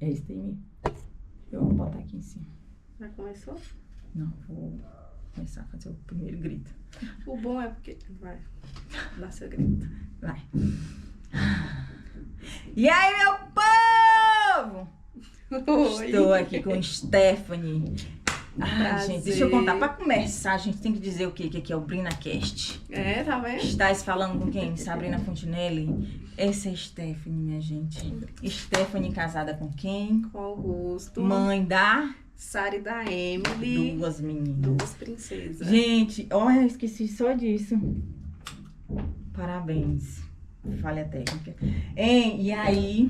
É esse daí. Eu vou botar aqui em cima. Já começou? Não, vou começar a fazer o primeiro grito. O bom é porque... Vai, dá seu grito. Vai. E aí, meu povo? Oi. Estou aqui com Stephanie. Prazer. Gente, deixa eu contar. Pra começar, a gente tem que dizer o quê? Que aqui é o BrinaCast. É, tá vendo? Estás falando com quem? Sabrina Fontinelli? Essa é Stephanie, minha gente. Stephanie casada com quem? Com Augusto. Mãe da... Sara e da Emily. Duas meninas. Duas princesas. Gente, olha, eu esqueci só disso. Parabéns. Falha técnica. E aí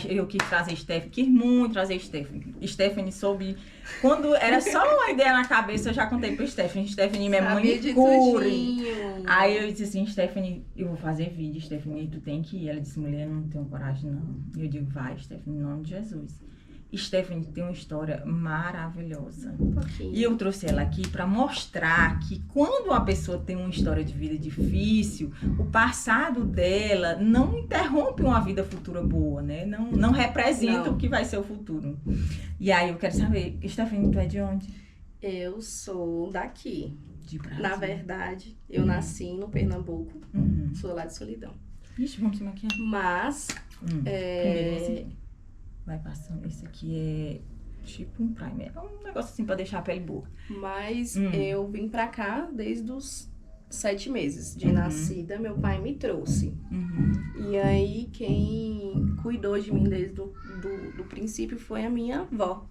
eu quis trazer Stephanie, quis muito trazer Stephanie. Stephanie soube. Quando era só uma ideia na cabeça, eu já contei pro Stephanie. Stephanie, minha manicure. Aí eu disse assim, Stephanie, eu vou fazer vídeo, Stephanie, tu tem que ir. Ela disse, mulher, eu não tenho coragem, não. E eu digo, vai, Stephanie, em nome de Jesus. Stephanie tem uma história maravilhosa. E eu trouxe ela aqui para mostrar que quando a pessoa tem uma história de vida difícil, o passado dela não interrompe uma vida futura boa, né? Não representa o que vai ser o futuro. E aí eu quero saber, Stephanie, tu é de onde? Eu sou daqui. De Brasília. Na verdade, eu nasci no Pernambuco. Sou lá de Solidão. Ixi, vamos se maquiar. Mas... Primeiro esse aqui. Vai passando. Esse aqui é tipo um primer. É um negócio assim pra deixar a pele boa. Mas eu vim pra cá desde os 7 meses de nascida. Meu pai me trouxe. E aí quem cuidou de mim desde do princípio foi a minha avó.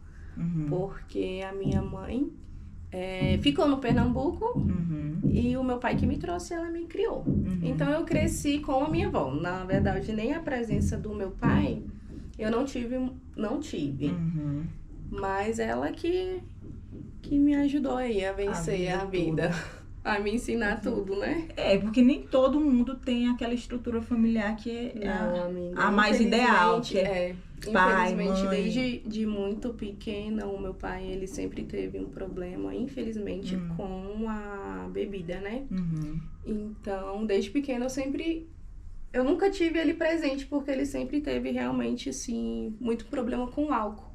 Porque a minha mãe ficou no Pernambuco e o meu pai que me trouxe, ela me criou. Então eu cresci com a minha avó. Na verdade, nem a presença do meu pai... Eu não tive. Mas ela que me ajudou aí a vencer a vida. A me ensinar tudo, né? Porque nem todo mundo tem aquela estrutura familiar que é a mais ideal. Que pai, infelizmente, mãe. desde de muito pequena, o meu pai, ele sempre teve um problema, infelizmente, com a bebida, né? Então, desde pequena, eu nunca tive ele presente, porque ele sempre teve realmente, assim, muito problema com o álcool.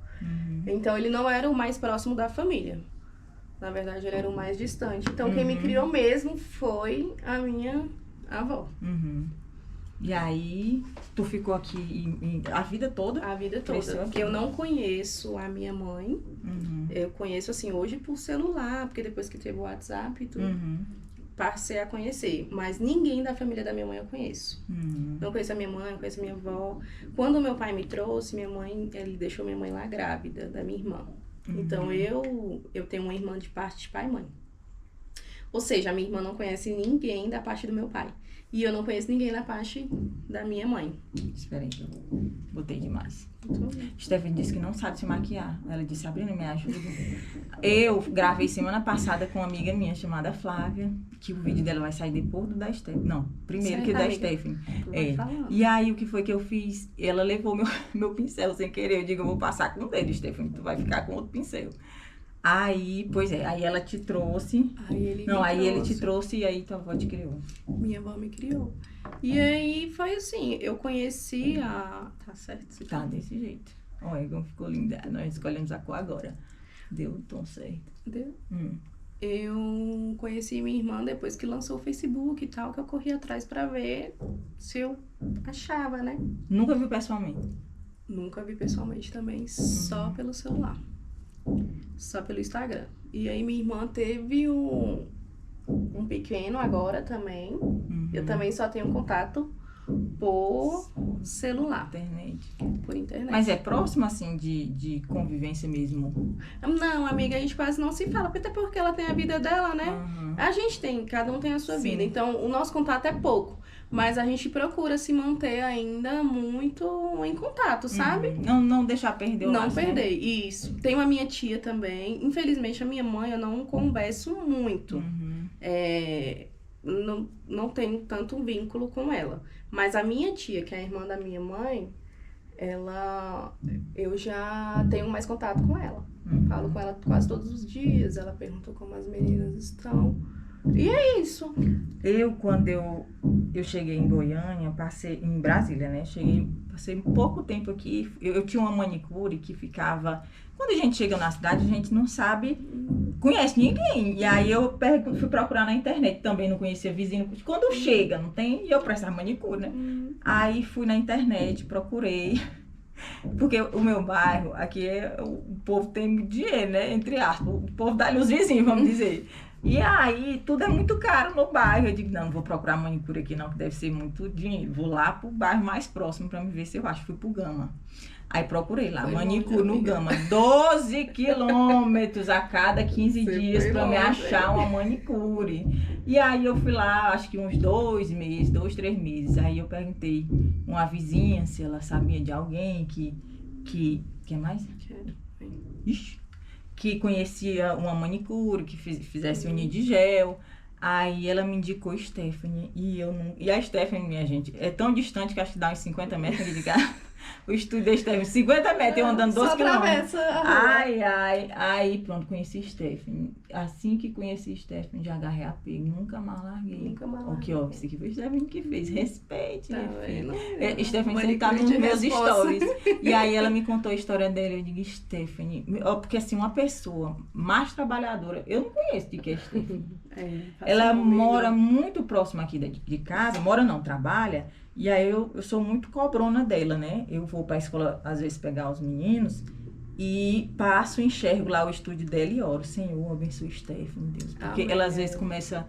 Então, ele não era o mais próximo da família. Na verdade, ele era o mais distante. Então, quem me criou mesmo foi a minha avó. E aí, tu ficou aqui a vida toda? A vida toda. Eu não conheço a minha mãe. Eu conheço, assim, hoje por celular, porque depois que teve o WhatsApp e tudo. Passei a conhecer, mas ninguém da família da minha mãe eu conheço. Não conheço a minha mãe, não conheço a minha avó. Quando meu pai me trouxe, ele deixou minha mãe lá grávida da minha irmã. Então eu tenho uma irmã de parte de pai e mãe. Ou seja, a minha irmã não conhece ninguém da parte do meu pai. E eu não conheço ninguém da parte da minha mãe. Espera aí, que eu botei demais. Stephanie disse que não sabe se maquiar. Ela disse, Sabrina, me ajuda. Eu gravei semana passada com uma amiga minha chamada Flávia, que o vídeo dela vai sair depois do da Stephanie. Não, primeiro que o da Stephanie. E aí, o que foi que eu fiz? Ela levou meu pincel sem querer. Eu digo, eu vou passar com o dedo, Stephanie, tu vai ficar com outro pincel. Aí, aí ela te trouxe. Ele te trouxe e aí tua avó te criou. Minha avó me criou. E aí foi assim, eu conheci a... Tá certo? Tá, desse jeito. Olha, como ficou linda. Nós escolhemos a cor agora. Deu o tom certo. Deu? Eu conheci minha irmã depois que lançou o Facebook e tal, que eu corri atrás pra ver se eu achava, né? Nunca viu pessoalmente? Nunca vi pessoalmente também, só pelo celular. Só pelo Instagram. E aí minha irmã teve um pequeno agora também. Eu também só tenho contato por celular. Por internet. Mas é próximo, assim, de convivência mesmo? Não, amiga, a gente quase não se fala. Até porque ela tem a vida dela, né? A gente cada um tem a sua vida. Então, o nosso contato é pouco. Mas a gente procura se manter ainda muito em contato, sabe? Não deixar perder o laço. Não perder, isso. Tenho a minha tia também. Infelizmente, a minha mãe eu não converso muito. Não tenho tanto vínculo com ela. Mas a minha tia, que é a irmã da minha mãe, eu já tenho mais contato com ela. Falo com ela quase todos os dias. Ela perguntou como as meninas estão. E é isso. Quando eu cheguei em Goiânia, passei em Brasília, né? Passei pouco tempo aqui. Eu tinha uma manicure que ficava... Quando a gente chega na cidade, a gente não sabe, conhece ninguém. E aí eu fui procurar na internet, também não conhecia vizinho. Quando chega, não tem... E eu prestava manicure, né? Aí fui na internet, procurei... Porque o meu bairro, aqui o povo tem dinheiro, né? Entre aspas, o povo dá ali os vizinhos, vamos dizer. E aí, tudo é muito caro no bairro. Eu digo, não vou procurar manicure aqui não, que deve ser muito dinheiro. Vou lá pro bairro mais próximo pra me ver se eu acho. Fui pro Gama. Aí procurei lá, manicure no Gama. 12 quilômetros a cada 15 dias pra me achar uma manicure. E aí eu fui lá, acho que uns 2 meses, 2, 3 meses. Aí eu perguntei uma vizinha se ela sabia de alguém que mais? Ixi, que conhecia uma manicure, que fizesse unha de gel. Aí ela me indicou Stephanie. E a Stephanie, minha gente, é tão distante que acho que dá uns 50 metros de cá. O estúdio da Stephanie, 50 metros, eu andando 12 quilômetros. Aí pronto, conheci Stephanie. Assim que conheci Stephanie, já agarrei apego, nunca mais larguei. Ó, isso aqui foi Stephanie que fez, respeite, tá minha filha. Stephanie sempre tá nos meus stories. E aí ela me contou a história dela, eu digo, Stephanie, porque assim, uma pessoa mais trabalhadora, eu não conheço de que é Stephanie. Ela mora muito próximo aqui de casa, trabalha. E aí eu sou muito cobrona dela, né? Eu vou pra escola, às vezes, pegar os meninos e enxergo lá o estúdio dela e oro. Senhor, abençoe Stephanie, Deus. Porque ela, às vezes, começa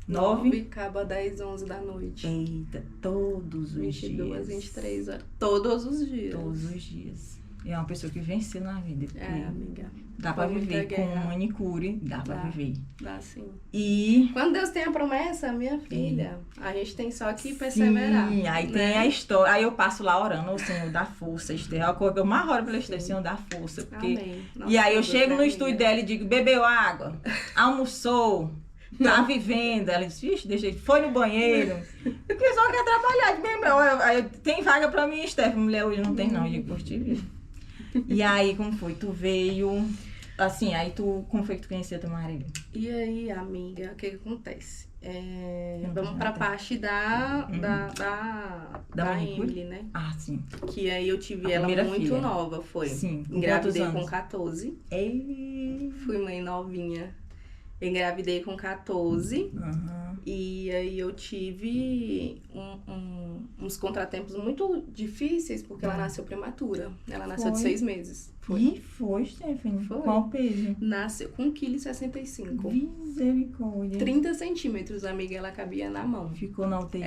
9 e acaba 10, 11 da noite. Eita, todos os 22, dias. 23 horas. Todos os dias. Todos os dias. É uma pessoa que venceu na vida. Amiga. Dá pra viver com manicure, dá pra viver. Dá sim. E... Quando Deus tem a promessa, minha filha, a gente tem só que perseverar. Sim, aí tem a história. Aí eu passo lá orando, o Senhor dá força, Esther. A coisa que eu mais oro pela Esther, Senhor dá força. Porque... Amém. Nossa, e aí eu chego no estúdio dela e digo, bebeu água, almoçou, tá vivendo. Ela diz, vixe, foi no banheiro. Porque só quer trabalhar de bem. Aí tem vaga pra mim, Esther. Mulher, hoje não tem não. Eu digo, por ti, viu? E aí, como foi? Tu veio... Assim, aí como foi que tu conhecia teu marido? E aí, amiga, o que acontece? Vamos pra parte da Emily, né? Ah, sim. Que aí eu tive ela muito nova, foi. Sim. Engravidei com 14. Ei. Fui mãe novinha. Engravidei com 14. Uhum. E aí eu tive uns contratempos muito difíceis, porque ela nasceu prematura. Ela nasceu de 6 meses. Foi, Stephanie? Foi. Qual o peso? Nasceu com 1,65 kg. Misericórdia. 30 centímetros, amiga, ela cabia na mão. Ficou na UTI.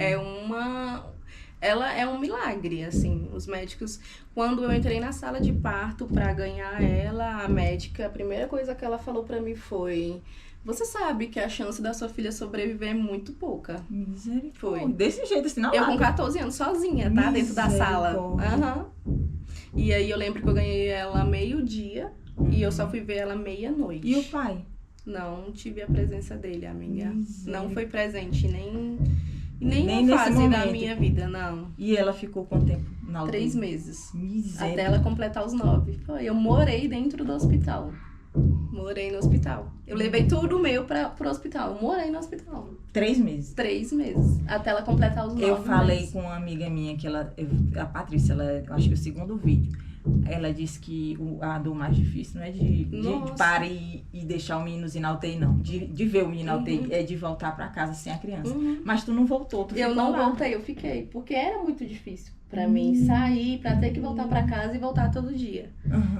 Ela é um milagre, assim. Os médicos, quando eu entrei na sala de parto pra ganhar ela, a médica, a primeira coisa que ela falou pra mim foi... Você sabe que a chance da sua filha sobreviver é muito pouca. Misericórdia. Foi. Desse jeito, assim, não. Eu com 14 anos, sozinha, tá? Dentro da sala. E aí eu lembro que eu ganhei ela meio-dia e eu só fui ver ela meia-noite. E o pai? Não tive a presença dele, amiga. Não foi presente, nem Nem uma fase momento da minha vida, não. E ela ficou quanto tempo na UTI? 3 meses. Misericórdia. Até ela completar os 9. Eu morei dentro do hospital. Morei no hospital. Eu levei tudo meu pro hospital. Eu morei no hospital. 3 meses? 3 meses. Até ela completar os 9 Eu falei meses. com uma amiga minha, a Patrícia, eu acho que o segundo vídeo. Ela disse que a dor mais difícil não é de parar e deixar o menino ir na UTI, não. De ver o menino na UTI, é de voltar pra casa sem a criança. Mas tu não voltou, tu ficou Eu não lá. voltei, eu fiquei. Porque era muito difícil pra mim sair, pra ter que voltar pra casa e voltar todo dia.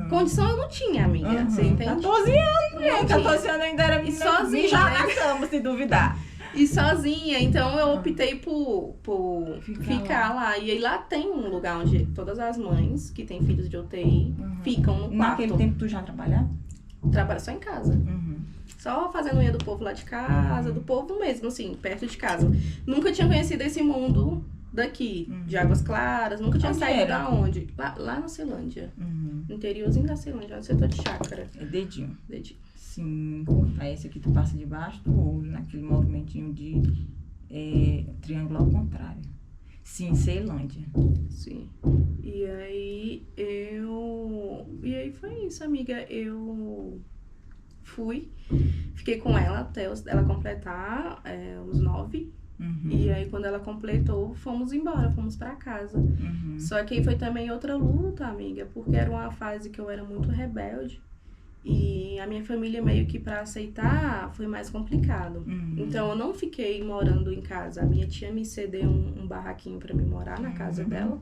Condição eu não tinha, amiga. Você entende? 14 anos, né? 14 anos ainda era menina. Sozinha, Já né? nascemos, se duvidar. E sozinha, então eu optei por ficar lá. E aí lá tem um lugar onde todas as mães que têm filhos de UTI ficam no quarto. Naquele tempo tu já trabalhava? Trabalho só em casa. Só fazendo unha do povo lá de casa, do povo mesmo, assim, perto de casa. Nunca tinha conhecido esse mundo daqui, de Águas Claras. Nunca tinha saído da onde? Lá na Ceilândia. No interiorzinho da Ceilândia, no setor de chácara. É dedinho. Dedinho. 5. Aí esse aqui tu passa debaixo do olho, naquele movimentinho de triângulo ao contrário. Sim, Ceilândia. Sim. E aí foi isso, amiga. Eu fiquei Fiquei com ela até ela completar os 9. E aí, quando ela completou, fomos embora, fomos pra casa. Só que aí foi também outra luta, amiga, porque era uma fase que eu era muito rebelde. E a minha família meio que pra aceitar foi mais complicado. Então, eu não fiquei morando em casa. A minha tia me cedeu um barraquinho pra me morar na casa dela.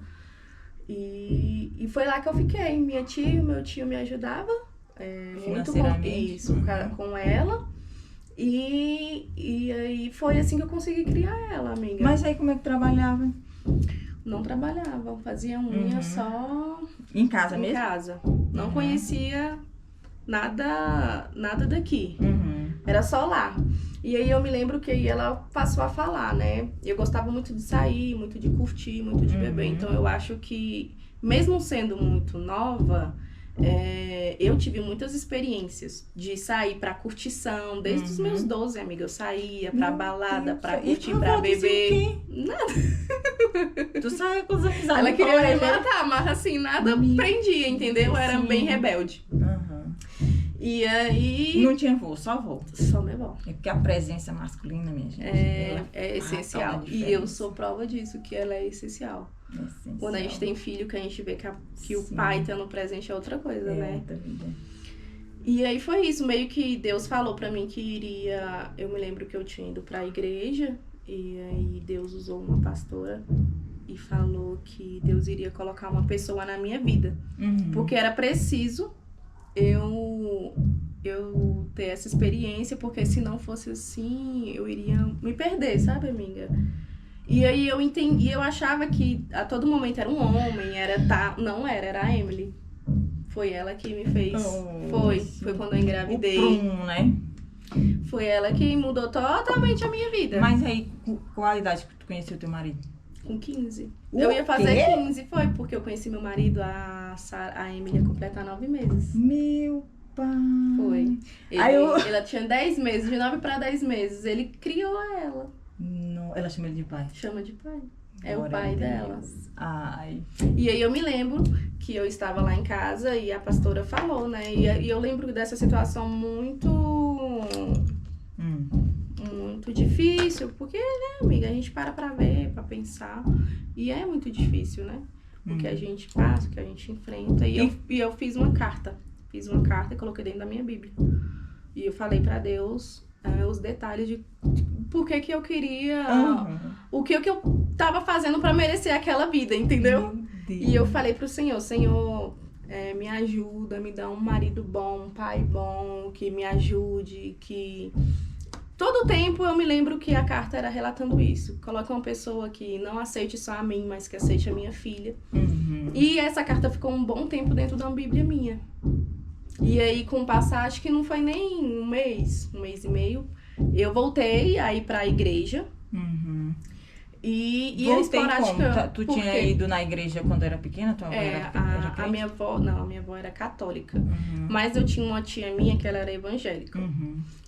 E foi lá que eu fiquei. Minha tia e meu tio me ajudavam. Muito com isso, com ela. E aí foi assim que eu consegui criar ela, amiga. Mas aí como é que trabalhava? Não trabalhava, fazia unha só... Em casa mesmo? Em casa. Não conhecia nada daqui. Era só lá. E aí eu me lembro que aí ela passou a falar, né? Eu gostava muito de sair, muito de curtir, muito de beber. Então eu acho que, mesmo sendo muito nova... eu tive muitas experiências de sair pra curtição, desde os meus 12, amiga. Eu saía pra balada, pra curtir, pra beber. Nada. Tu saia com os amizades. Ela queria me matar, mas assim, nada prendia, entendeu? Eu era bem rebelde. E aí... Não tinha avô, só avô. Só meu avô. É porque a presença masculina, minha gente, é essencial. E eu sou prova disso, que ela é essencial. Quando a gente tem filho, que a gente vê que o pai tendo presente é outra coisa, né? E aí foi isso, meio que Deus falou pra mim que iria... Eu me lembro que eu tinha ido pra igreja, e aí Deus usou uma pastora e falou que Deus iria colocar uma pessoa na minha vida. Porque era preciso eu ter essa experiência, porque se não fosse assim, eu iria me perder, sabe, amiga? E aí eu entendi, eu achava que a todo momento era um homem, não era a Emily. Foi ela que me fez. Foi quando eu engravidei. O prumo, né? Foi ela que mudou totalmente a minha vida. Mas aí, qual a idade que tu conheceu teu marido? Com 15. Eu ia fazer 15, foi porque eu conheci meu marido, a Emily ia completar 9 meses. Meu pai. Foi. Ela tinha 10 meses, de 9 para 10 meses. Ele criou ela. Não, ela chama ele de pai? Chama de pai. É o pai dela. Ai. E aí eu me lembro que eu estava lá em casa e a pastora falou, né? E eu lembro dessa situação muito difícil, porque, né, amiga, a gente pra ver, pra pensar. E é muito difícil, né? O que a gente passa, o que a gente enfrenta. E eu fiz uma carta. Fiz uma carta e coloquei dentro da minha Bíblia. E eu falei pra Deus os detalhes de por que eu queria... O que eu tava fazendo pra merecer aquela vida, entendeu? E eu falei pro Senhor, me ajuda, me dá um marido bom, um pai bom, que me ajude, que... Todo tempo eu me lembro que a carta era relatando isso. Coloca uma pessoa que não aceite só a mim, mas que aceite a minha filha. E essa carta ficou um bom tempo dentro de uma Bíblia minha. E aí, com o passar, acho que não foi nem um mês e meio, eu voltei aí pra igreja. E esporádica. Tu tinha ido na igreja quando era pequena? Tua avó era crente? A minha avó era católica. Mas eu tinha uma tia minha que ela era evangélica.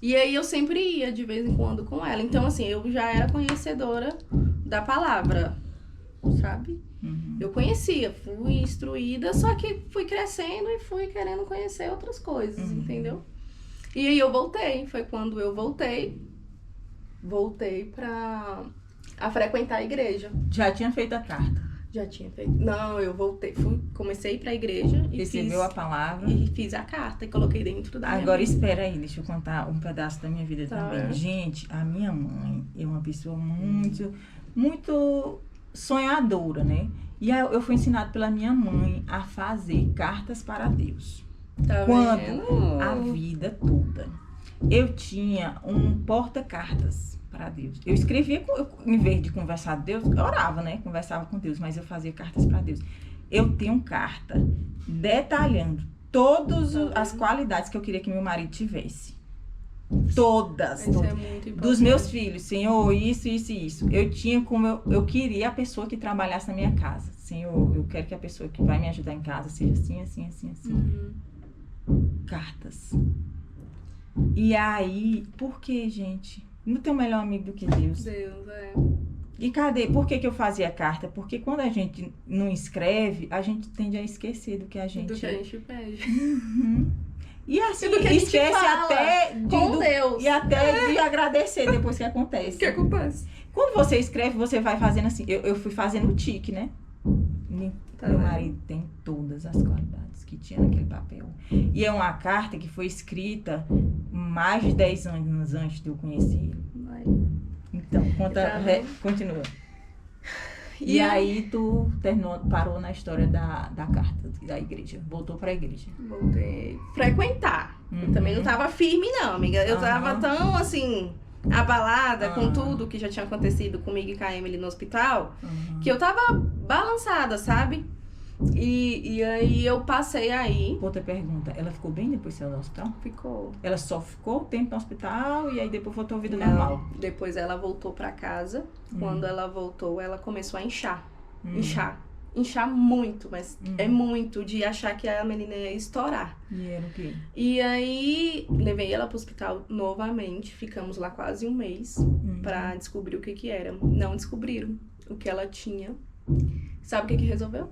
E aí eu sempre ia de vez em quando com ela. Então, assim, eu já era conhecedora da palavra, sabe? Eu conhecia, fui instruída, só que fui crescendo e fui querendo conhecer outras coisas, entendeu? E aí eu voltei, foi quando eu voltei a frequentar a igreja. Já tinha feito a carta? Já tinha feito. Não, eu voltei, comecei a ir pra igreja e recebeu a palavra. E fiz a carta e coloquei dentro da Agora espera aí, deixa eu contar um pedaço da minha vida também. Gente, a minha mãe é uma pessoa muito sonhadora, né? E aí eu fui ensinada pela minha mãe a fazer cartas para Deus. Quando a vida toda eu tinha um porta-cartas para Deus. Eu escrevia, em vez de conversar com Deus, eu orava, né? Conversava com Deus, mas eu fazia cartas para Deus. Eu tenho carta detalhando todas as qualidades que eu queria que meu marido tivesse. Todas. Isso é muito importante. Dos meus filhos, Senhor, isso. Eu tinha como eu queria a pessoa que trabalhasse na minha casa. Senhor, eu quero que a pessoa que vai me ajudar em casa seja assim. Cartas. E aí, por que, gente? Não tem um melhor amigo do que Deus. E cadê? Por que eu fazia carta? Porque quando a gente não escreve, a gente tende a esquecer do que a gente pede. E assim, do que a gente esquece fala até com Deus. E até de agradecer depois que acontece. O que acontece? Quando você escreve, você vai fazendo assim. Eu fui fazendo o tique, né? Tá Meu vendo? marido tem todas as qualidades que tinha naquele papel. E é uma carta que foi escrita mais de 10 anos antes de eu conhecer ele. Ai. Então, Tá vendo? continua. E E aí tu parou na história da carta da igreja. Voltou pra igreja. Voltei a frequentar. Eu também não tava firme, não, amiga. Eu tava tão, assim, abalada com tudo que já tinha acontecido comigo e com a Emily no hospital, que eu tava balançada, sabe? E aí eu passei aí. Outra pergunta, ela ficou bem depois de sair do hospital? Ficou. Ela só ficou o tempo no hospital e aí depois voltou a vida Não, normal? depois ela voltou pra casa. Quando ela voltou, ela começou a inchar. Inchar muito, mas é muito, de achar que a menina ia estourar. E era o quê? E aí, levei ela pro hospital novamente, ficamos lá quase um mês pra descobrir o que que era. Não descobriram o que ela tinha. Sabe o que que resolveu?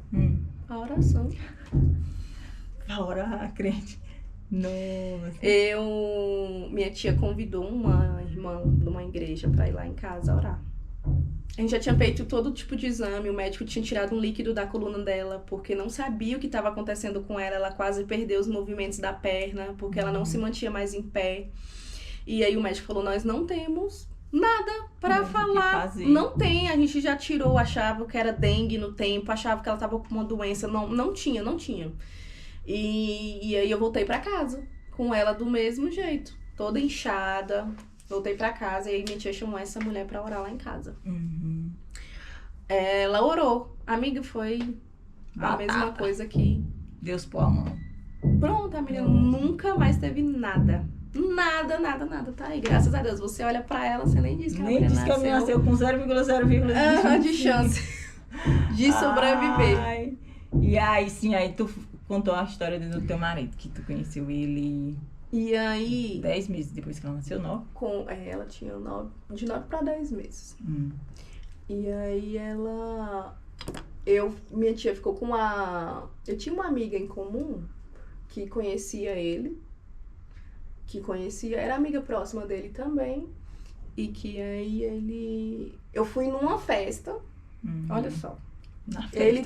A oração. A orar, crente. Nossa. Minha tia convidou uma irmã de uma igreja pra ir lá em casa orar. A gente já tinha feito todo tipo de exame, o médico tinha tirado um líquido da coluna dela, porque não sabia o que estava acontecendo com ela, ela quase perdeu os movimentos da perna, porque ela não se mantinha mais em pé. E aí o médico falou, nós não temos nada pra falar, não tem, a gente já tirou, achava que era dengue no tempo, achava que ela tava com uma doença, não tinha. E aí eu voltei pra casa, com ela do mesmo jeito, toda inchada. Voltei pra casa e aí minha tia chamou essa mulher pra orar lá em casa. Ela orou. Amiga, foi a mesma coisa que... Deus pôr a mão. Pronto, a menina nunca mais teve nada. Nada, tá aí. Graças a Deus. Você olha pra ela, você nem diz que a Nem menina disse que a menina nasceu com 0,0 de chance de sobreviver. Ai. E aí, sim, aí tu contou a história do teu marido, que tu conheceu ele... E aí... 10 meses depois que ela nasceu, 9? Ela tinha de 9 pra 10 meses. E aí ela... Minha tia ficou com uma... Eu tinha uma amiga em comum que conhecia ele. Era amiga próxima dele também. E que aí ele... Eu fui numa festa. Olha só. Ele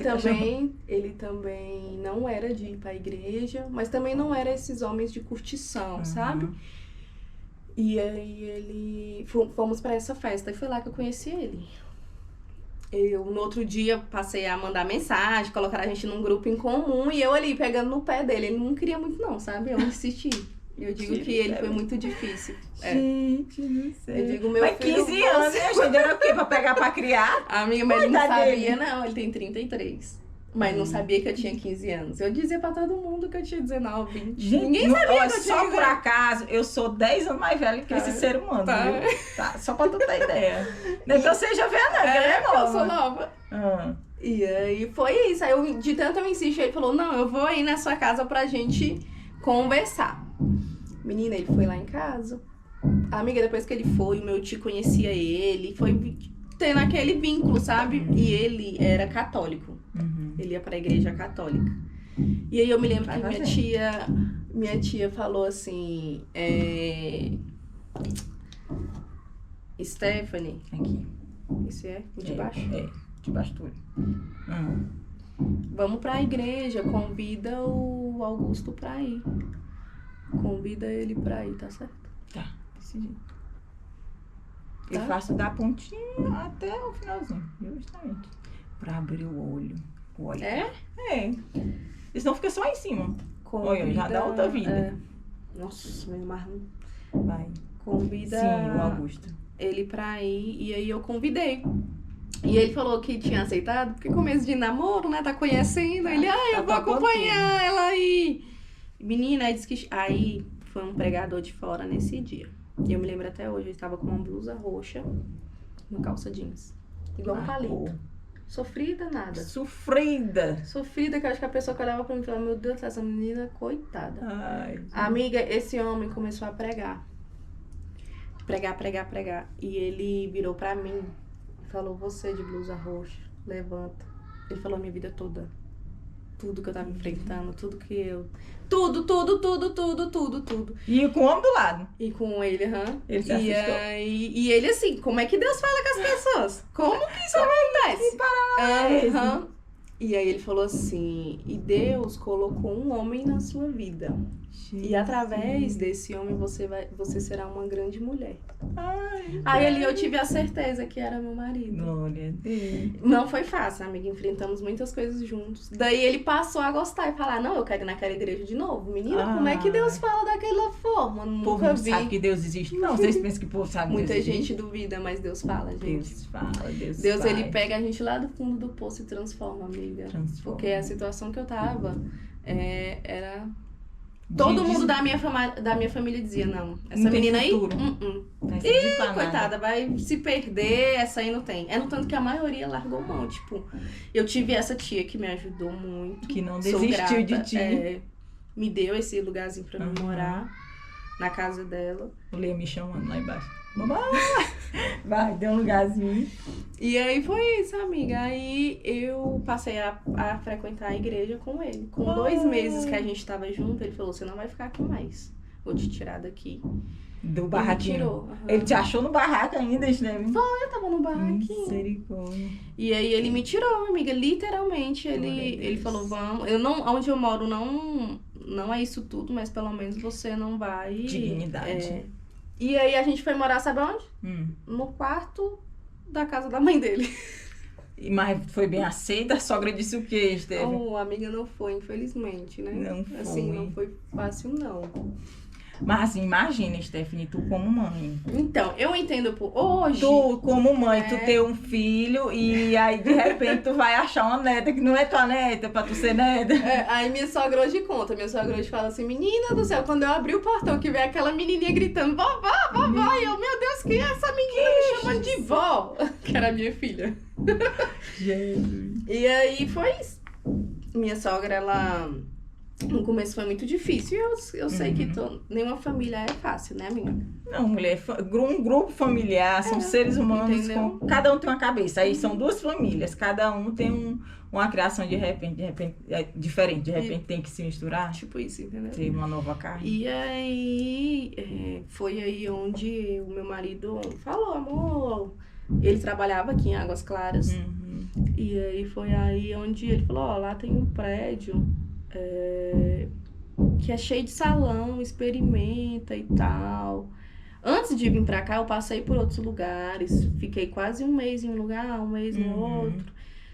também não era de ir pra igreja, mas também não era esses homens de curtição, sabe? E aí fomos pra essa festa e foi lá que eu conheci ele. No outro dia passei a mandar mensagem, colocar a gente num grupo em comum e eu ali pegando no pé dele. Ele não queria muito não, sabe? Eu insisti. Eu digo que ele foi muito difícil. Gente, não sei. Eu digo, meu mas filho... 15 anos, né, gente? Era o quê? Pra pegar pra criar? Amiga, mas ele não sabia, não. Ele tem 33. Mas não sabia que eu tinha 15 anos. Eu dizia pra todo mundo que eu tinha 19, 20. Gente, ninguém sabia que eu tinha só por acaso, eu sou 10 anos mais velha que esse ser humano, viu? Tá, só pra tu ter ideia. Nem que eu seja velha, não, é nova. Eu sou nova. E aí foi isso. Aí de tanto eu insisti, ele falou, não, eu vou ir na sua casa pra gente conversar. Menina, ele foi lá em casa. A amiga, depois que ele foi, o meu tio conhecia ele, foi tendo aquele vínculo, sabe? E ele era católico. Ele ia pra igreja católica. E aí eu me lembro que minha tia falou assim, Stephanie. Aqui. Esse é o de baixo? De baixo do olho. Vamos pra igreja, convida o Augusto pra ir. Convida ele pra ir, tá certo? Tá, desse jeito. Eu faço da pontinha até o finalzinho, justamente. Pra abrir o olho. Olha. É? Senão fica só em cima. Olha, já dá outra vida. Nossa, meu irmão. Vai. Convida o Augusto. Ele pra ir, e aí eu convidei. E ele falou que tinha aceitado, porque começo de namoro, né? Tá conhecendo. Ele, eu vou acompanhar ela aí. Menina, aí disse que... Aí foi um pregador de fora nesse dia. E eu me lembro até hoje, ele estava com uma blusa roxa, uma calça jeans. Igual um palito. Sofrida, nada. Sofrida, que eu acho que a pessoa que olhava pra mim falava, meu Deus, essa menina, coitada. Ai, amiga, esse homem começou a pregar. Pregar. E ele virou pra mim e falou, você de blusa roxa, levanta. Ele falou a minha vida toda. tudo que eu tava enfrentando, tudo que eu... Tudo. E com o homem do lado. E com ele, Ele se assustou. E ele assim, como é que Deus fala com as pessoas? Como que isso acontece? E aí ele falou assim, e Deus colocou um homem na sua vida. E através desse homem você será uma grande mulher. Aí ali eu tive a certeza que era meu marido. Glória a Deus. Não foi fácil, amiga. Enfrentamos muitas coisas juntos. Daí ele passou a gostar e falar, não, eu quero ir naquela igreja de novo. Menina, como é que Deus fala daquela forma? O povo Nunca não vi. sabe que Deus existe. Não, vocês pensam que o povo sabe que Muita Deus gente existe? duvida, mas Deus fala, gente. Deus fala, Deus Deus, faz. ele pega a gente lá do fundo do poço e transforma, amiga. Transforma. Porque a situação que eu tava era... Todo mundo da minha família dizia, não, essa Não tem menina aí, futuro. Vai servir pra nada. coitada, vai se perder, essa aí não tem. É no tanto que a maioria largou mão, tipo, eu tive essa tia que me ajudou muito. Que não Sou desistiu grata, de ti. me deu esse lugarzinho pra mim morar na casa dela. O Lê me chamando lá embaixo. Mamãe! Vai, deu um lugarzinho. E aí foi isso, amiga. Aí eu passei a frequentar a igreja com ele. Com 2 meses que a gente tava junto, ele falou, você não vai ficar aqui mais. Vou te tirar daqui. Do Ele barraquinho. me tirou. Ele te achou no barraco ainda, né? Eu tava no barraquinho. Misericórdia. E aí ele me tirou, amiga. Literalmente, Glória a ele Deus. falou, vamos. Eu não, onde eu moro não é isso tudo, mas pelo menos você não vai. Dignidade. E aí a gente foi morar, sabe onde? No quarto da casa da mãe dele. Mas foi bem aceita? A sogra disse o quê, Esteve? Oh, amiga, não foi, infelizmente, né? Não foi. Assim, não foi fácil, não. Mas assim, imagina, Stephanie, tu como mãe. Então, eu entendo por hoje. Tu, como mãe, tu ter um filho e aí de repente tu vai achar uma neta que não é tua neta, pra tu ser neta. Aí minha sogra hoje conta. Minha sogra hoje fala assim, menina do céu, quando eu abri o portão que vem aquela menininha gritando, vovó, e eu, meu Deus, quem é essa menina me chamando de vó? Que era minha filha. Jesus. E aí foi isso. Minha sogra, ela... No começo foi muito difícil. Eu sei que nenhuma família é fácil, né, amiga? Não, mulher, um grupo familiar, são seres humanos, entendeu? cada um tem uma cabeça. Aí são 2 famílias, cada um tem uma criação de repente é diferente, de repente tem que se misturar, Tipo isso, entendeu? ter uma nova carne. E aí, foi aí onde o meu marido falou, amor, ele trabalhava aqui em Águas Claras. E aí foi aí onde ele falou, ó, lá tem um prédio que é cheio de salão, experimenta e tal. Antes de vir pra cá, eu passei por outros lugares, fiquei quase 1 mês em um lugar, 1 mês no outro.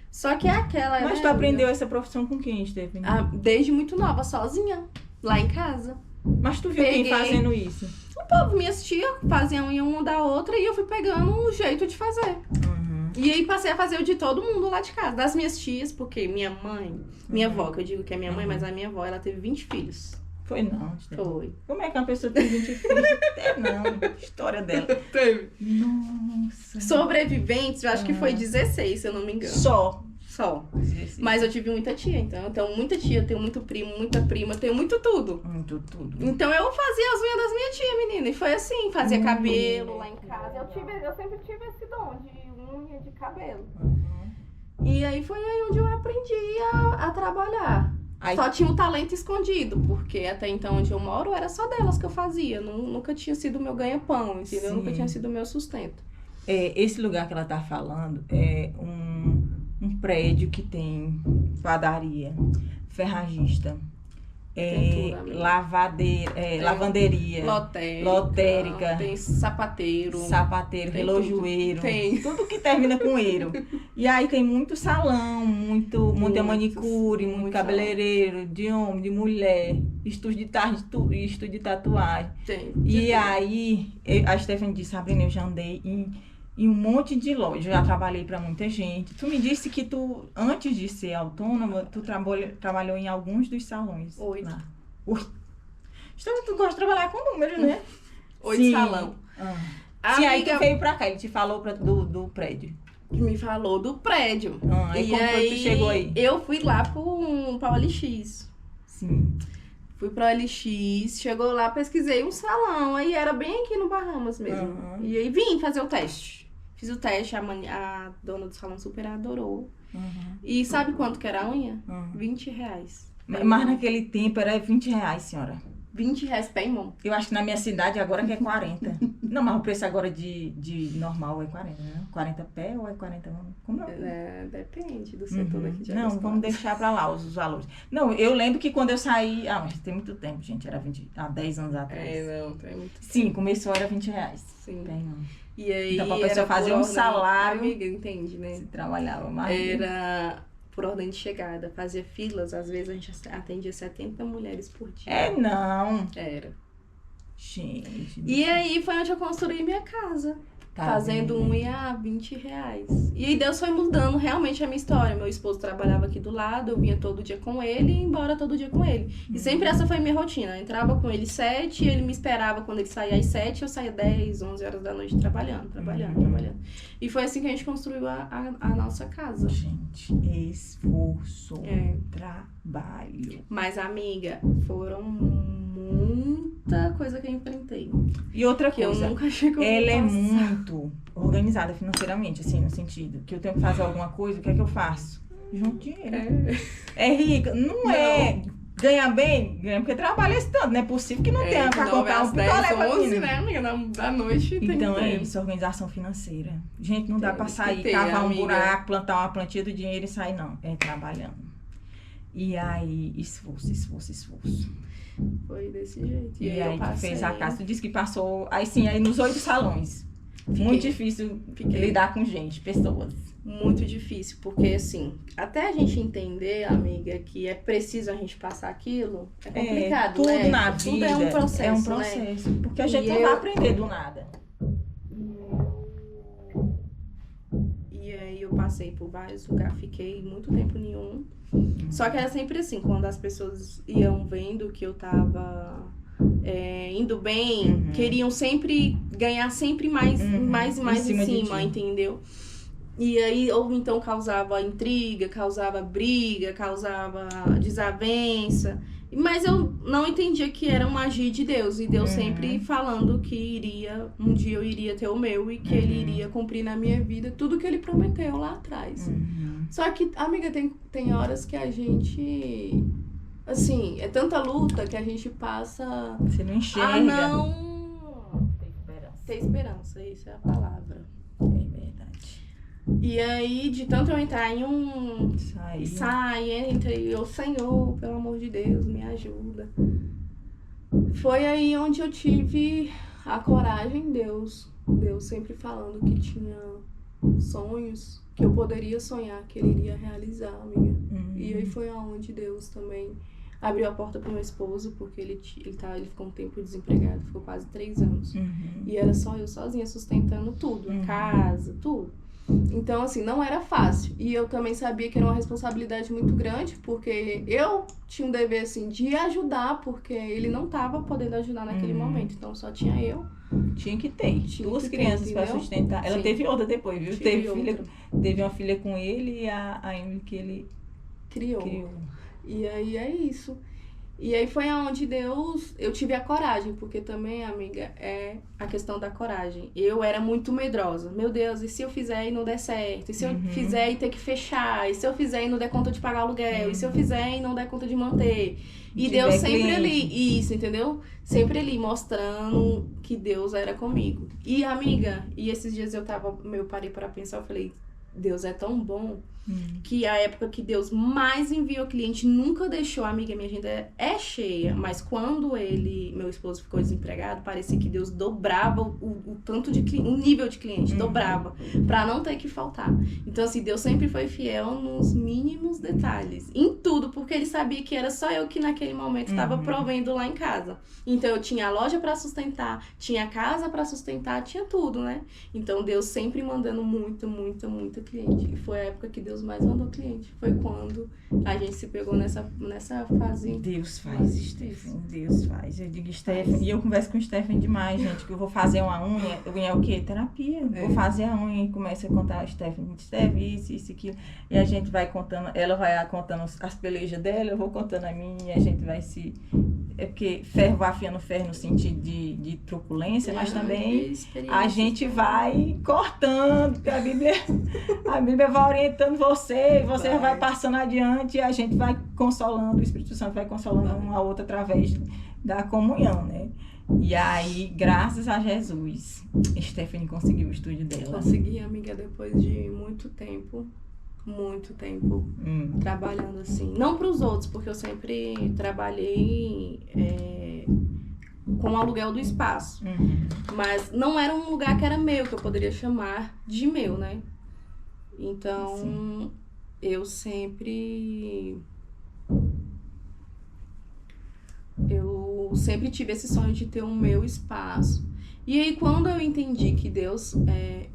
Só que é aquela... Mas tu aprendeu essa profissão com quem, Stephanie? Desde muito nova, sozinha, lá em casa. Mas tu viu quem fazendo isso? O povo, minhas tias faziam uma da outra e eu fui pegando um jeito de fazer. E aí passei a fazer o de todo mundo lá de casa, das minhas tias, porque minha mãe, minha avó, que eu digo que é minha mãe, mas a minha avó, ela teve 20 filhos. Foi não, Stephanie. Foi. Como é que uma pessoa tem 20 filhos? Não, história dela. Teve. Nossa. Sobreviventes, eu acho que foi 16, se eu não me engano. Só. Mas eu tive muita tia, então muita tia, tenho muito primo, muita prima, tenho muito tudo. Muito tudo. Então eu fazia as unhas das minhas tias, menina, e foi assim, fazia cabelo lá em casa. Eu sempre tive esse dom de unha, de cabelo. E aí foi aí onde eu aprendi a trabalhar. Aí... Só tinha um talento escondido, porque até então onde eu moro era só delas que eu fazia. Nunca tinha sido o meu ganha-pão, entendeu? Sim. Nunca tinha sido o meu sustento. Esse lugar que ela tá falando é um prédio que tem padaria, ferragista, lavanderia, lotérica, tem sapateiro, tem relojoeiro, tem tudo que termina com eiro. E aí tem muito salão, muita manicure, muito cabeleireiro, de homem, de mulher, estúdio de tatuagem. E aí a Stephanie disse, Sabrina, eu já andei em um monte de lojas, já trabalhei para muita gente. Tu me disse que tu, antes de ser autônoma, tu trabalhou em alguns dos salões. 8. Lá. 8. Então tu gosta de trabalhar com números, né? 8 salão. Sim, aí tu veio pra cá, ele te falou do prédio. Me falou do prédio. E como foi que tu chegou aí? Eu fui lá pra OLX. Sim. Fui pra OLX, chegou lá, pesquisei um salão, aí era bem aqui no Bahamas mesmo. E aí vim fazer o teste. Fiz o teste, a dona do salão super adorou. Uhum. E sabe quanto que era a unha? R$20. Mas naquele tempo era R$20, senhora. R$20 pé em mão. Eu acho que na minha cidade agora que é 40. Não, mas o preço agora de normal é 40, né? 40 pé ou é 40 mão? Como é? Depende do setor daqui de Não, vamos deixar pra lá os valores. Não, eu lembro que quando eu saí... mas tem muito tempo, gente. Era há 10 anos atrás. Não, tem muito tempo. Sim, começou era R$20. Sim. Pé em mão. E aí então, pra pessoa fazer um salário... Amiga, entende, né? Se trabalhava mais. Era... por ordem de chegada, fazia filas, às vezes a gente atendia 70 mulheres por dia. É, não. Era. Gente. E aí foi onde eu construí minha casa. Fazendo unha a R$20. E aí Deus foi mudando realmente a minha história. Meu esposo trabalhava aqui do lado, eu vinha todo dia com ele e ia embora todo dia com ele. E sempre essa foi minha rotina. Eu entrava com ele 7, ele me esperava quando ele saía às 7, eu saía 10, 11 horas da noite trabalhando. E foi assim que a gente construiu a nossa casa. Gente, esforço, trabalho. Mas, amiga, foram muita coisa que eu enfrentei. E outra coisa, eu nunca achei que eu ela é muito organizada financeiramente, assim, no sentido que eu tenho que fazer alguma coisa, o que é que eu faço? Junto dinheiro. É rica? Não é. Ganha bem? Ganha porque trabalha esse tanto. Não é possível que não tenha pra comprar um picolé pra mim. Né, amiga? Da noite tem então tempo. É isso, organização financeira. Gente, não dá pra sair, ter, cavar amiga. um buraco, plantar uma plantinha do dinheiro e sair, não. É trabalhando. E aí, esforço. Foi desse jeito. E aí tu fez a casa, tu disse que passou, aí sim, aí nos 8 salões. Muito difícil lidar com gente, pessoas. Muito difícil, porque assim, até a gente entender, amiga, que é preciso a gente passar aquilo, é complicado, tudo né? na vida tudo é um processo, é um processo, né? Porque a gente não vai aprender do nada. E aí eu passei por vários lugares, fiquei muito tempo em um. Só que era sempre assim, quando as pessoas iam vendo que eu tava indo bem, queriam sempre ganhar sempre mais e mais em cima, entendeu? E aí, ou então causava intriga, causava briga, causava desavença. Mas eu não entendia que era um agir de Deus. E Deus sempre falando que um dia eu iria ter o meu e que Ele iria cumprir na minha vida tudo que Ele prometeu lá atrás. Só que, amiga, tem horas que a gente... Assim, é tanta luta que a gente passa... Você não enxerga. Ah, não... Ter esperança, isso é a palavra. É verdade. E aí, de tanto eu entrar em um... entra e eu, Senhor, pelo amor de Deus, me ajuda. Foi aí onde eu tive a coragem, Deus sempre falando que tinha sonhos que eu poderia sonhar, que Ele iria realizar, amiga. E aí foi aonde Deus também abriu a porta pro meu esposo, porque ele ficou um tempo desempregado, ficou quase 3 anos. E era só eu sozinha sustentando tudo, a casa, tudo. Então, assim, não era fácil. E eu também sabia que era uma responsabilidade muito grande, porque eu tinha um dever, assim, de ajudar, porque ele não estava podendo ajudar naquele momento. Então, só tinha eu. Tinha que ter. Duas crianças para sustentar. Ela teve outra depois, viu? Teve uma filha com ele e a Emily que ele criou. E aí é isso. E aí foi aonde eu tive a coragem, porque também, amiga, é a questão da coragem. Eu era muito medrosa. Meu Deus, e se eu fizer e não der certo? E se eu fizer e ter que fechar? E se eu fizer e não der conta de pagar aluguel? E se eu fizer e não der conta de manter? E Deus sempre ali, isso, entendeu? Sempre ali, mostrando que Deus era comigo. E, amiga, e esses dias eu parei para pensar, eu falei, Deus é tão bom que a época que Deus mais enviou cliente nunca deixou, amiga, minha agenda é cheia, mas quando meu esposo ficou desempregado, parecia que Deus dobrava o tanto de o nível de cliente, dobrava, pra não ter que faltar. Então, assim, Deus sempre foi fiel nos mínimos detalhes, em tudo, porque Ele sabia que era só eu que naquele momento estava provendo lá em casa. Então, eu tinha a loja pra sustentar, tinha a casa pra sustentar, tinha tudo, né? Então, Deus sempre mandando muito cliente. E foi a época que Deus mais mandou cliente. Foi quando a gente se pegou nessa fase. Deus faz, Stephanie. Deus faz. Eu digo, Stephanie, e eu converso com o Stephanie demais, gente, que eu vou fazer uma unha. Unha é o quê? Terapia. Vou fazer a unha e começa a contar a Stephanie, isso, aquilo. E a gente vai contando, ela vai contando as pelejas dela, eu vou contando a minha, e a gente vai se É porque ferro vai afiando ferro no sentido de truculência, mas também a gente vai cortando, porque a Bíblia vai orientando você, e você vai passando adiante, e a gente vai consolando, o Espírito Santo vai consolando uma outra através da comunhão, né? E aí, graças a Jesus, Stephanie conseguiu o estúdio dela. Consegui, amiga, depois de muito tempo trabalhando assim. Não para os outros, porque eu sempre trabalhei com o aluguel do espaço. Mas não era um lugar que era meu, que eu poderia chamar de meu, né? Então, eu sempre tive esse sonho de ter um meu espaço. E aí, quando eu entendi que Deus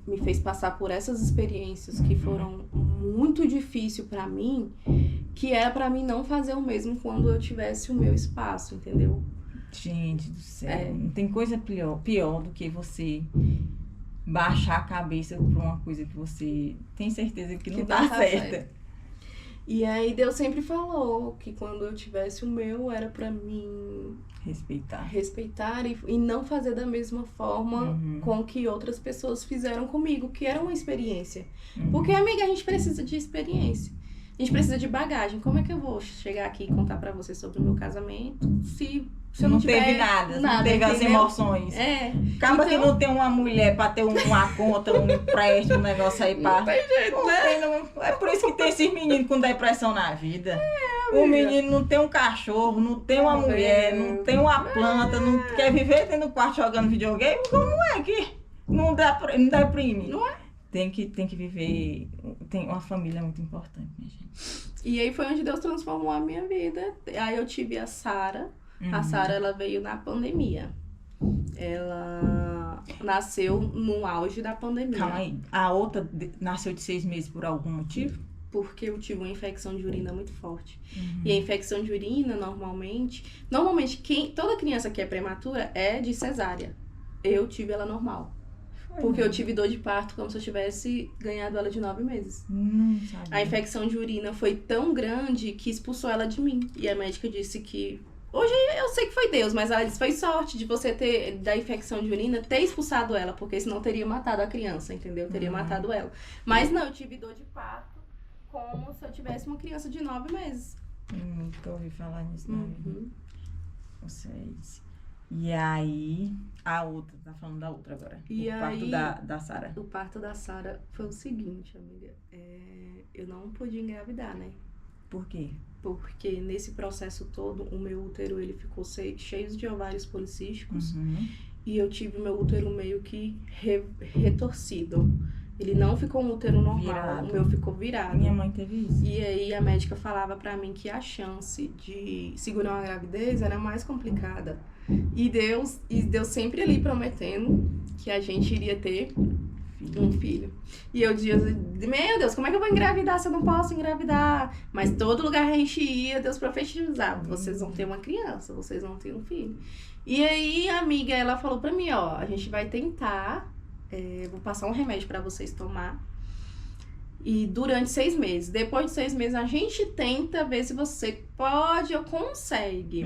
me fez passar por essas experiências que foram muito difíceis pra mim, que era pra mim não fazer o mesmo quando eu tivesse o meu espaço, entendeu? Gente do céu, não tem coisa pior do que você baixar a cabeça por uma coisa que você tem certeza que não tá certa. E aí Deus sempre falou que quando eu tivesse o meu era pra mim respeitar e não fazer da mesma forma com que outras pessoas fizeram comigo, que era uma experiência. Porque, amiga, a gente precisa de experiência. A gente precisa de bagagem. Como é que eu vou chegar aqui e contar pra você sobre o meu casamento se eu não tiver teve nada, não teve as emoções. Acaba que não tem uma mulher pra ter uma conta, um empréstimo, um negócio aí pra... Não tem jeito, né? É por isso que tem esses meninos com depressão na vida. O menino não tem um cachorro, não tem uma mulher, não tem uma planta, não quer viver dentro do quarto jogando videogame. Como é que não deprime? Não é? Tem que viver... Tem uma família muito importante, minha gente. E aí foi onde Deus transformou a minha vida. Aí eu tive a Sara. A Sara, ela veio na pandemia. Ela nasceu no auge da pandemia. Calma aí. A outra nasceu de 6 meses por algum motivo? Porque eu tive uma infecção de urina muito forte. E a infecção de urina, normalmente toda criança que é prematura é de cesárea. Eu tive ela normal. Porque eu tive dor de parto como se eu tivesse ganhado ela de 9 meses. A infecção de urina foi tão grande que expulsou ela de mim. E a médica disse que... Hoje eu sei que foi Deus, mas ela disse, foi sorte de você ter, da infecção de urina, ter expulsado ela, porque senão teria matado a criança, entendeu? Teria matado ela. Mas não, eu tive dor de parto como se eu tivesse uma criança de 9 meses. Nunca ouvi falar nisso na vida. Vocês... E aí, a outra, tá falando da outra agora. Parto da Sara. O parto da Sara foi o seguinte, amiga. Eu não podia engravidar, né? Por quê? Porque nesse processo todo, o meu útero, ele ficou cheio de ovários policísticos. E eu tive o meu útero meio que retorcido. Ele não ficou um útero normal, virado. O meu ficou virado. Minha mãe teve isso. E aí a médica falava pra mim que a chance de segurar uma gravidez era mais complicada. E Deus sempre ali prometendo que a gente iria ter um filho. E eu dizia, meu Deus, como é que eu vou engravidar se eu não posso engravidar? Mas todo lugar a gente ia, Deus profetizava, vocês vão ter uma criança, vocês vão ter um filho. E aí a amiga, ela falou pra mim, ó, a gente vai tentar, vou passar um remédio pra vocês tomar. E durante 6 meses. Depois de 6 meses, a gente tenta ver se você pode ou consegue.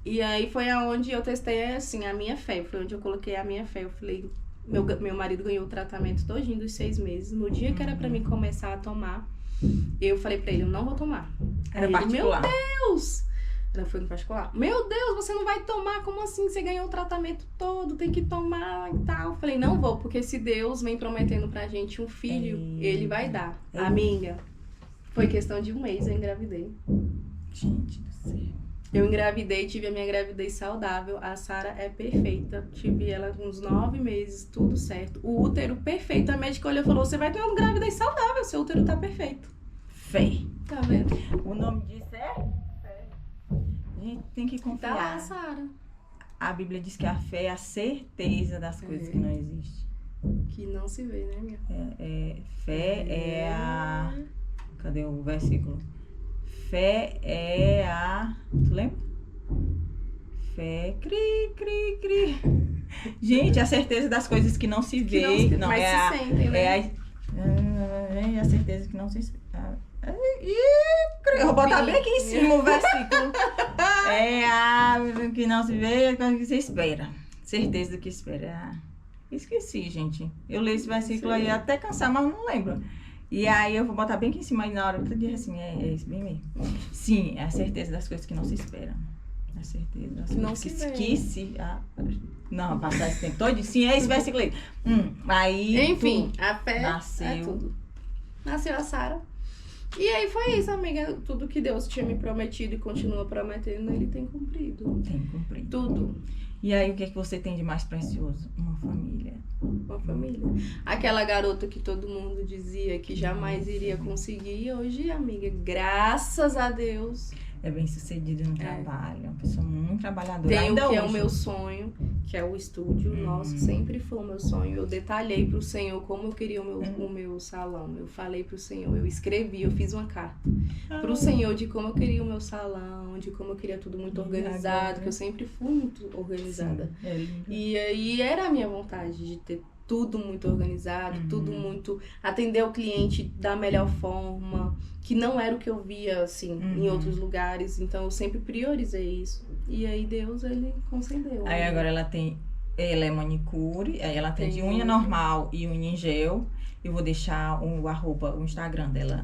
E aí foi aonde eu testei, assim, a minha fé. Foi onde eu coloquei a minha fé. Eu falei, meu marido ganhou o tratamento todinho dos 6 meses. No dia que era pra mim começar a tomar, eu falei pra ele, eu não vou tomar. Era particular. Meu Deus! Ela foi no particular. Meu Deus, você não vai tomar? Como assim? Você ganhou o tratamento todo, tem que tomar e tal. Eu falei, não vou, porque se Deus vem prometendo pra gente um filho, Ele vai dar. Amiga, foi questão de 1 mês eu engravidei. Gente do céu. Eu engravidei, tive a minha gravidez saudável. A Sara é perfeita. Tive ela com uns 9 meses, tudo certo. O útero perfeito. A médica olhou e falou, você vai ter uma gravidez saudável, seu útero tá perfeito. Fé. Tá vendo? O nome disso é? Fé. A gente tem que confiar. Tá lá, Sara. A Bíblia diz que a fé é a certeza das coisas que não existem. Que não se vê, né, minha? Fé é a... Cadê o versículo? Fé é a... Tu lembra? Fé, cri. Gente, a certeza das coisas que não se vê. Não, mas se sentem, né? É a certeza que não se... Eu vou botar bem aqui em cima o versículo. Que não se vê, o que se espera. Certeza do que espera. Esqueci, gente. Eu leio esse versículo aí até cansar, mas não lembro. E aí eu vou botar bem aqui em cima aí na hora que eu dizer assim, é isso bem mesmo. Sim, é a certeza das coisas que não se esperam. A certeza das coisas que se... não, passar esse tempo todo. Sim, é esse versículo aí. Aí... Enfim, a fé nasceu. é tudo. Nasceu a Sara. E aí foi isso, amiga. Tudo que Deus tinha me prometido e continua prometendo, ele tem cumprido. Tem cumprido. Tudo. E aí, o que é que você tem de mais precioso? Uma família. Uma família. Aquela garota que todo mundo dizia que jamais iria conseguir, hoje, amiga, graças a Deus... É bem sucedida no trabalho, é uma pessoa muito trabalhadora. Tem ainda o que hoje. é o meu sonho, que é o estúdio. Nossa, sempre foi o meu sonho. Eu detalhei pro Senhor como eu queria o meu salão. Eu falei pro Senhor, eu escrevi, eu fiz uma carta pro Senhor de como eu queria o meu salão, de como eu queria tudo muito organizado, que eu sempre fui muito organizada. Sim, e aí era a minha vontade de ter tudo muito organizado, tudo muito... Atender o cliente da melhor forma, que não era o que eu via, assim, em outros lugares. Então, eu sempre priorizei isso. E aí, Deus, ele concedeu. Aí, agora ela é manicure, aí ela atende unha normal e unha em gel. Eu vou deixar o Instagram dela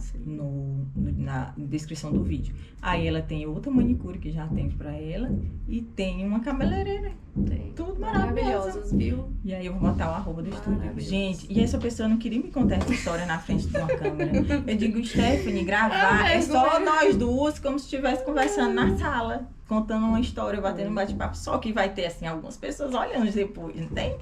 na descrição do vídeo. Aí ela tem outra manicure que já atende pra ela. E tem uma cabeleireira. Tem. Tudo maravilhoso. Maravilhosas, viu? E aí eu vou botar o arroba do estúdio. Gente, e essa pessoa não queria me contar essa história na frente de uma câmera. Eu digo, Stephanie, gravar é só nós duas, como se estivesse conversando na sala. Contando uma história, batendo um bate-papo. Só que vai ter, assim, algumas pessoas olhando depois, não tem?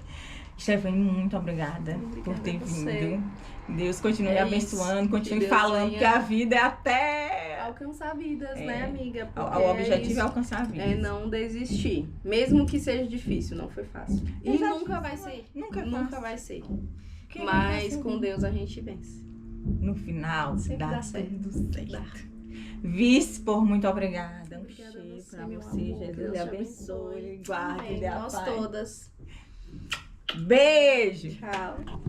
Stephanie, muito obrigada por ter vindo. Deus continue abençoando, continue falando que a vida é até... alcançar vidas, né, amiga? O objetivo é alcançar vidas. É não desistir. Mesmo que seja difícil, não foi fácil. E nunca vai ser. Nunca vai ser. Mas com Deus a gente vence. No final, sempre dá dá certo. tudo certo. Vice, por muito obrigada. Um Obrigada cheiro você, pra meu você. amor. Jesus Deus lhe te abençoe. abençoe. Guarde, Amém. dê a Nós paz. todas. Beijo. Tchau.